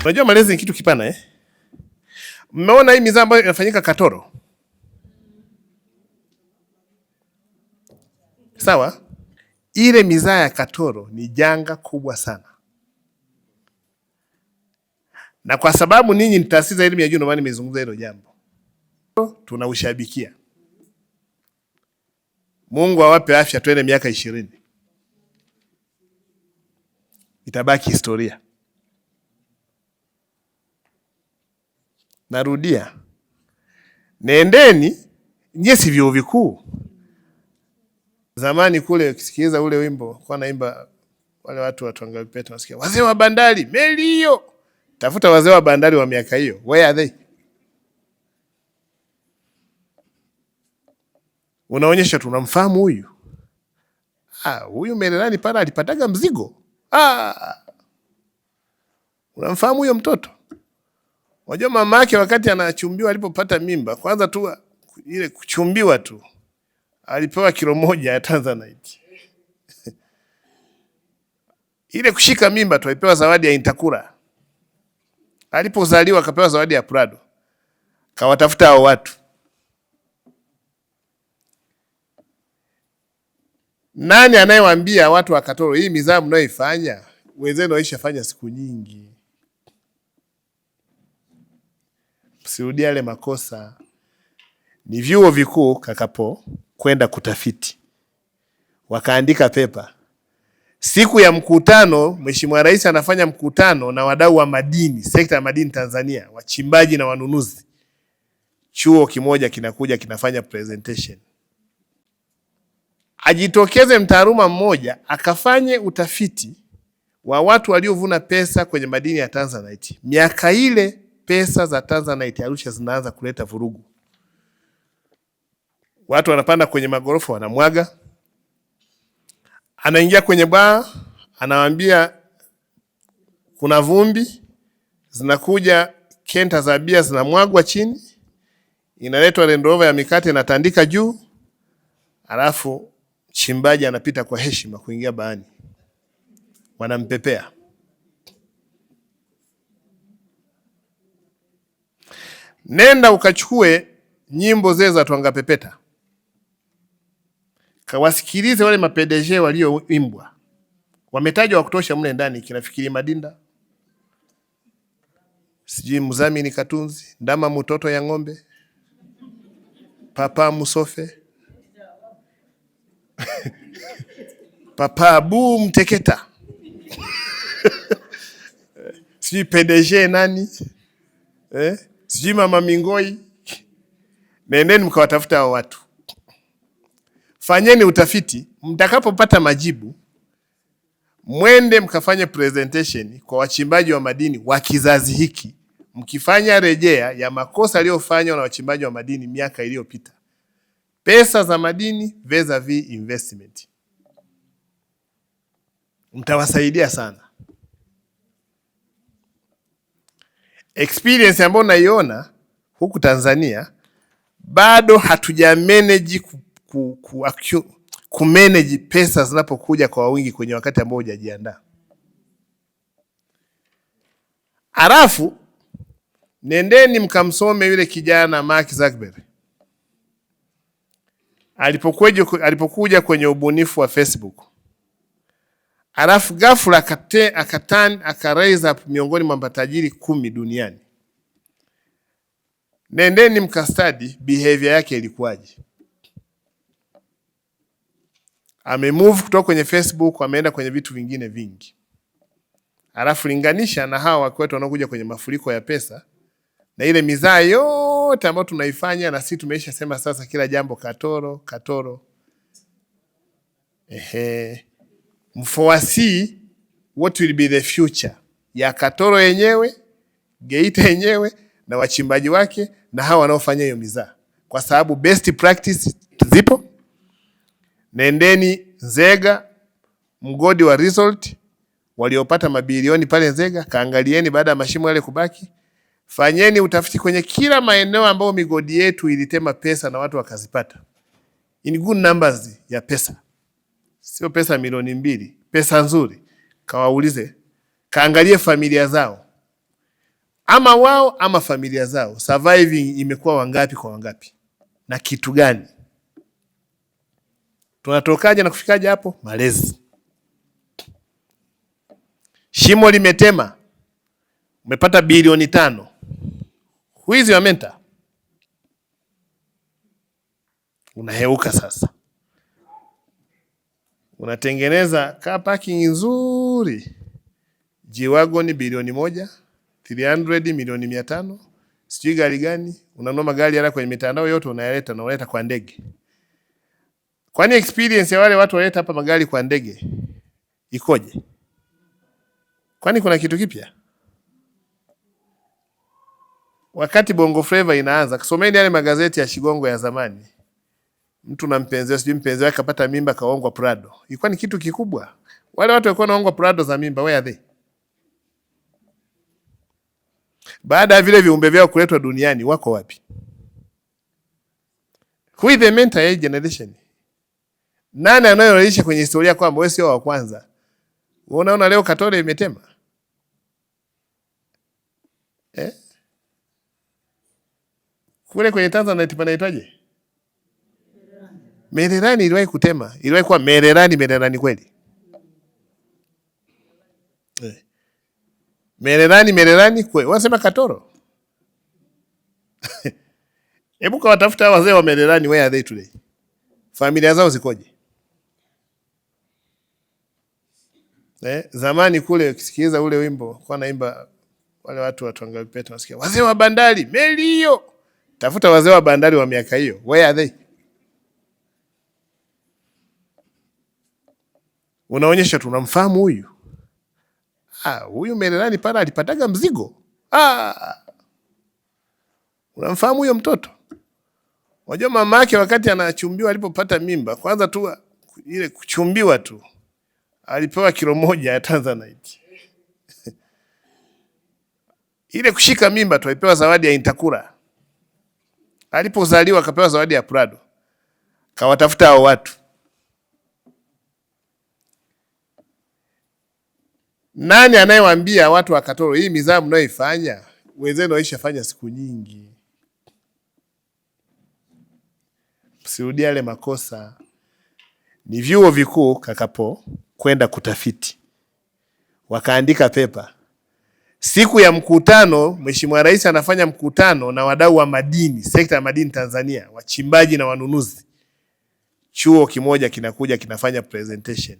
Unajua malezi ni kitu kipana eh? Mmeona hii mizaa ambayo inafanyika Katoro? Sawa? Ile mizaa ya Katoro ni janga kubwa sana. Na kwa sababu ninyi ni taasisi ya elimu ya juu, ndio maana nimezungumza hilo jambo. Tunaushabikia. Mungu awape afya, twende miaka 20. Itabaki historia. Narudia. Nendeni nyie, si vyuo vikuu. Zamani kule ukisikiliza ule wimbo kwa naimba wale watu Wangapeta, wasikia wazee wa bandari, meli hiyo. Tafuta wazee wa bandari wa miaka hiyo. Where are they? Unaonyesha tunamfahamu huyu. Huyu Mererani pale alipataga mzigo. Unamfahamu huyo mtoto? Unajua mama yake wakati anachumbiwa, alipopata mimba, kwanza tu ile kuchumbiwa tu alipewa kilo 1 ya Tanzanite. Ile kushika mimba tu alipewa zawadi ya Intakura. Alipozaliwa akapewa zawadi ya Prado. Kawatafuta hao watu. Nani anayewaambia watu wa Katoro hii mizaa mnayoifanya wenzenu waishafanya siku nyingi? Msirudie yale makosa. Ni vyuo vikuu Kakapo kwenda kutafiti, wakaandika pepa. Siku ya mkutano, Mheshimiwa Rais anafanya mkutano na wadau wa madini, sekta ya madini Tanzania, wachimbaji na wanunuzi. Chuo kimoja kinakuja kinafanya presentation. Ajitokeze mtaaluma mmoja akafanye utafiti wa watu waliovuna pesa kwenye madini ya Tanzanite. Miaka ile pesa za Tanzanite Arusha zinaanza kuleta vurugu. Watu wanapanda kwenye magorofa wanamwaga. Anaingia kwenye baa, anawaambia kuna vumbi, zinakuja kenta za bia zinamwagwa chini, inaletwa Land Rover ya mikate inatandika juu, alafu chimbaji anapita kwa heshima kuingia baani. Wanampepea. Nenda ukachukue nyimbo zile za Twangapepeta. Kawasikilize wale mapedeje walioimbwa. Wametajwa wa kutosha mle ndani, kinafikiri Madinda, sijui Mzamini Katunzi, Ndama Mutoto ya Ng'ombe, Papa Musofe, Papa Abu Mteketa, sijui pedeje nani, sijui Mama Mingoi. Nendeni mkawatafuta hao watu. Fanyeni utafiti, mtakapopata majibu, mwende mkafanye presentation kwa wachimbaji wa madini wa kizazi hiki, mkifanya rejea ya makosa yaliyofanywa na wachimbaji wa madini miaka iliyopita. Pesa za madini vis-a-vis investment. Mtawasaidia sana. Experience ambayo naiona huku Tanzania, bado hatuja manage kumanage pesa zinapokuja kwa wingi kwenye wakati ambao hujajiandaa. Alafu nendeni mkamsome yule kijana Mark Zuckerberg. Alipokuja kwenye ubunifu wa Facebook. Alafu ghafla akaraise up miongoni mwa matajiri 10 duniani. Nendeni mkastudy behavior yake ilikuwaje. Amemove kutoka kwenye Facebook, ameenda kwenye vitu vingine vingi. Alafu linganisha na hawa wakwetu wanaokuja kwenye mafuriko ya pesa na ile mizaa yote ambayo tunaifanya, na sisi tumeisha sema sasa kila jambo Katoro. Mfoasi what will be the future ya Katoro yenyewe, Geita yenyewe na wachimbaji wake na hawa wanaofanya hiyo mizaa. Kwa sababu best practice zipo. Nendeni Nzega, mgodi wa result waliopata mabilioni pale Nzega, kaangalieni baada ya mashimo yale kubaki. Fanyeni utafiti kwenye kila maeneo ambayo migodi yetu ilitema pesa na watu wakazipata. In good numbers ya pesa. Sio pesa milioni 2, pesa nzuri. Kawaulize kaangalie familia zao, ama wao ama familia zao, surviving imekuwa wangapi kwa wangapi na kitu gani? Tunatokaje na kufikaje hapo? Malezi. Shimo limetema, umepata bilioni 5. Who is your mentor? Unaheuka sasa, unatengeneza car parking nzuri, G-Wagon bilioni 1, 300 milioni 500, sijui gari gani, unanunua magari yale kwenye mitandao yote unaleta kwa ndege. Kwani experience ya wale watu waleta hapa magari kwa ndege ikoje? Kwani kuna kitu kipya? Wakati Bongo Flava inaanza, kusomeni yale magazeti ya Shigongo ya zamani. Mtu na mpenzi wake, mpenzi wake kapata mimba kaongwa Prado. Ilikuwa ni kitu kikubwa. Wale watu walikuwa wanaongwa Prado za mimba, where are they? Baada ya vile viumbe vyao kuletwa duniani, wako wapi? Who is the mentor ya generation? Nani anayeonyesha kwenye historia kwamba wewe sio wa kwanza? Unaona leo Katore imetema. Kule kwenye Tanzania panaitwaje? Mererani iliwahi kutema. Iliwahi kuwa Mererani kweli. Mererani kweli. Wanasema Katoro. Hebu kwa watafuta wazee wa Mererani, where are they today? Familia zao zikoje? Zamani kule ukisikiliza ule wimbo kwa naimba wale watu Angapeta, wasikia wazee wa bandari, meli hiyo. Tafuta wazee wa bandari wa miaka hiyo, where are they? Unaonyesha tunamfahamu huyu. Huyu Mererani pala alipataga mzigo. Unamfahamu huyo mtoto? Wajua mama yake wakati anachumbiwa, alipopata mimba, kwanza tu ile kuchumbiwa tu, alipewa kilo 1 ya Tanzanite. Ile kushika mimba tu alipewa zawadi ya Intakura. Alipozaliwa akapewa zawadi ya Prado. Kawatafuta hao watu. Nani anayewaambia watu wa Katoro hii mizaa mnayoifanya wenzenu waishafanya siku nyingi? Msirudie yale makosa. Ni vyuo vikuu Kakapo kwenda kutafiti, wakaandika pepa. Siku ya mkutano, Mheshimiwa Rais anafanya mkutano na wadau wa madini, sekta ya madini Tanzania, wachimbaji na wanunuzi. Chuo kimoja kinakuja kinafanya presentation.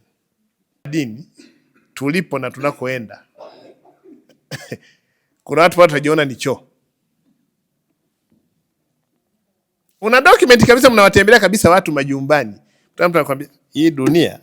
Madini tulipo na tunakoenda. Kuna watu wajiona ni choo. Una document kabisa, mnawatembelea kabisa watu majumbani. Mtu anakuambia hii dunia